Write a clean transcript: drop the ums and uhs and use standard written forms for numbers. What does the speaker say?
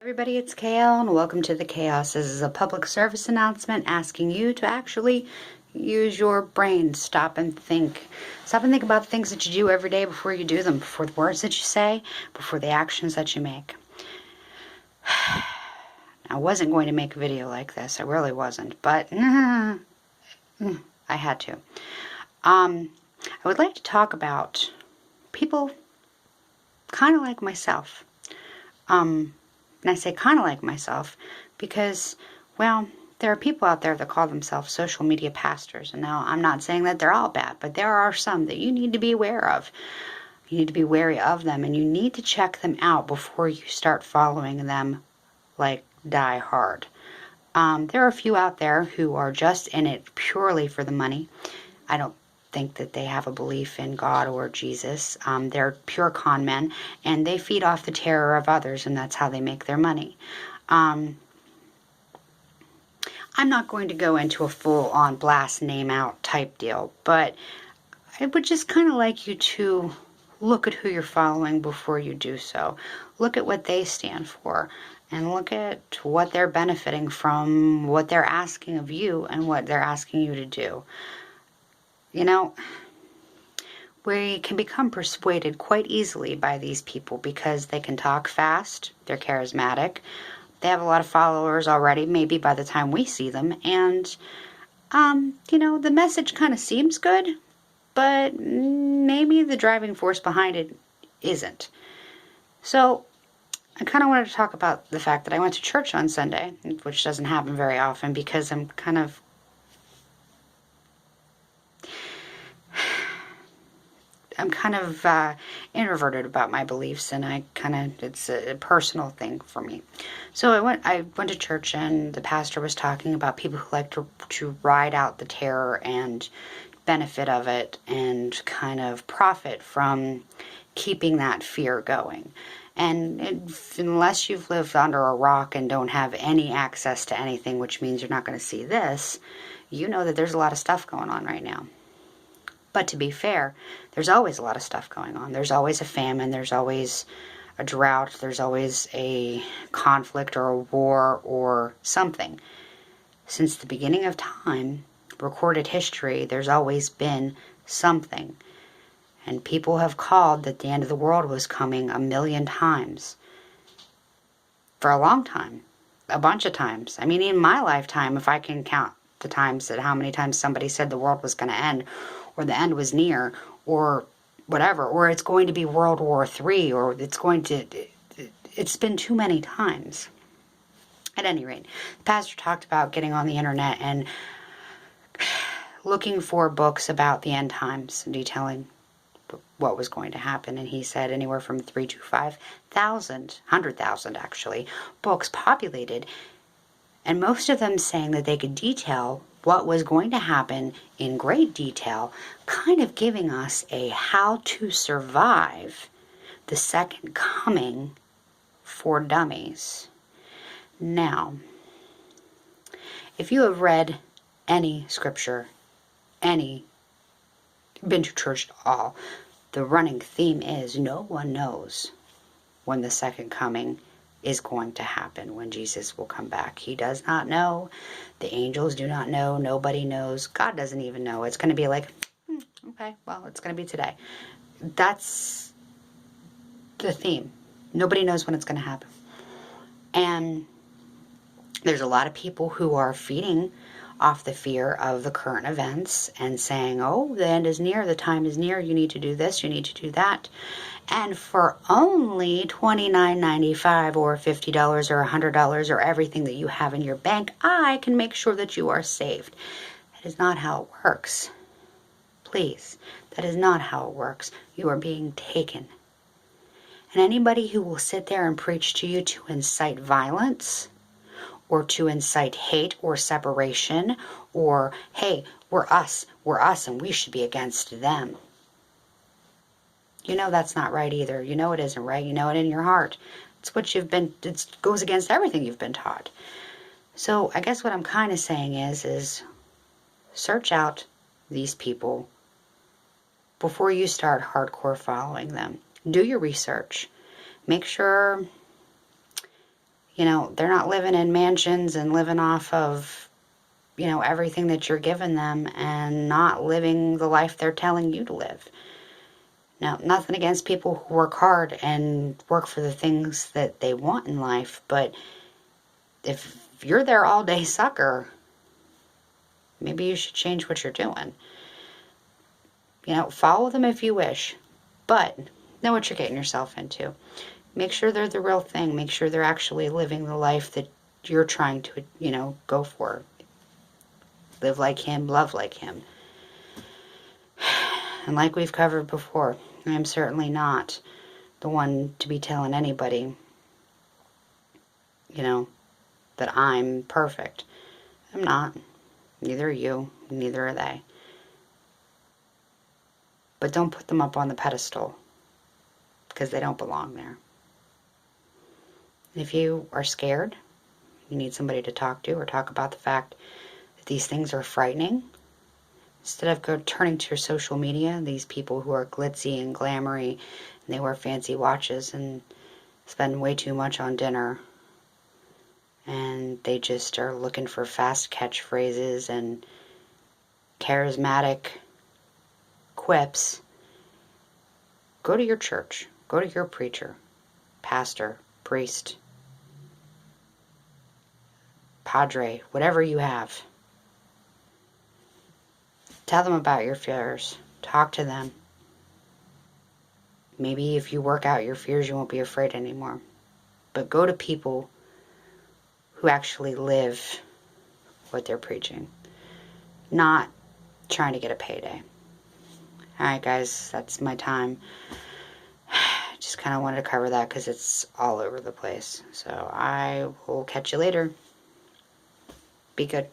Everybody, it's KL and welcome to The Chaos. This is a public service announcement asking you to actually use your brain. Stop and think. Stop and think about the things that you do every day before you do them, before the words that you say, before the actions that you make. I wasn't going to make a video like this. I really wasn't, but I had to. I would like to talk about people kind of like myself. And I say kind of like myself because, well, there are people out there that call themselves social media pastors. And now I'm not saying that they're all bad, but there are some that you need to be aware of. You need to be wary of them, and you need to check them out before you start following them like die hard. There are a few out there who are just in it purely for the money. I don't think that they have a belief in God or Jesus. They're pure con men, and they feed off the terror of others, and that's how they make their money. I'm not going to go into a full-on blast name out type deal, but I would just kind of like you to look at who you're following before you do so. Look at what they stand for, and look at what they're benefiting from, what they're asking of you, and what they're asking you to do. You know, we can become persuaded quite easily by these people because they can talk fast, they're charismatic, they have a lot of followers already, maybe by the time we see them, and, the message kind of seems good, but maybe the driving force behind it isn't. So, I kind of wanted to talk about the fact that I went to church on Sunday, which doesn't happen very often because I'm kind of introverted about my beliefs, and it's a personal thing for me. So I went to church, and the pastor was talking about people who like to ride out the terror and benefit of it and kind of profit from keeping that fear going. And unless you've lived under a rock and don't have any access to anything, which means you're not going to see this, you know that there's a lot of stuff going on right now. But to be fair, there's always a lot of stuff going on. There's always a famine, there's always a drought, there's always a conflict or a war or something. Since the beginning of time, recorded history, there's always been something. And people have called that the end of the world was coming 1,000,000 times. For a long time. A bunch of times. I mean, in my lifetime, if I can count the times that how many times somebody said the world was going to end, or the end was near, or whatever, or it's going to be World War III, or it's been too many times. At any rate, the pastor talked about getting on the internet and looking for books about the end times, detailing what was going to happen, and he said anywhere from 3 to 5,000, 100,000 actually, books populated, and most of them saying that they could detail what was going to happen in great detail, kind of giving us a how to survive the second coming for dummies. Now, if you have read any scripture, been to church at all, the running theme is no one knows when the second coming is going to happen, when Jesus will come back. He does not know. The angels do not know. Nobody knows. God doesn't even know. It's going to be like, okay, well, it's going to be today. That's the theme. Nobody knows when it's going to happen. And there's a lot of people who are feeding off the fear of the current events and saying, oh, the end is near, the time is near, you need to do this, you need to do that. And for only $29.95 or $50 or $100 or everything that you have in your bank, I can make sure that you are saved. That is not how it works. Please, that is not how it works. You are being taken. And anybody who will sit there and preach to you to incite violence, or to incite hate or separation, or, hey, we're us, and we should be against them. You know that's not right either. You know it isn't right. You know it in your heart. It's what you've been, it goes against everything you've been taught. So I guess what I'm kind of saying is search out these people before you start hardcore following them. Do your research. Make sure You know, they're not living in mansions and living off of, you know, everything that you're giving them and not living the life they're telling you to live. Now, nothing against people who work hard and work for the things that they want in life, but if you're their all day sucker, maybe you should change what you're doing. You know, follow them if you wish, but know what you're getting yourself into. Make sure they're the real thing. Make sure they're actually living the life that you're trying to, you know, go for. Live like him, love like him. And like we've covered before, I'm certainly not the one to be telling anybody, you know, that I'm perfect. I'm not. Neither are you, neither are they. But don't put them up on the pedestal, because they don't belong there. If you are scared, you need somebody to talk to or talk about the fact that these things are frightening, instead of turning to your social media, these people who are glitzy and glamoury, and they wear fancy watches and spend way too much on dinner, and they just are looking for fast catchphrases and charismatic quips, go to your church. Go to your preacher, pastor, priest, padre, whatever you have. Tell them about your fears. Talk to them. Maybe if you work out your fears, you won't be afraid anymore. But go to people who actually live what they're preaching, not trying to get a payday. Alright guys, that's my time. Just kind of wanted to cover that because it's all over the place. So I will catch you later. Be good.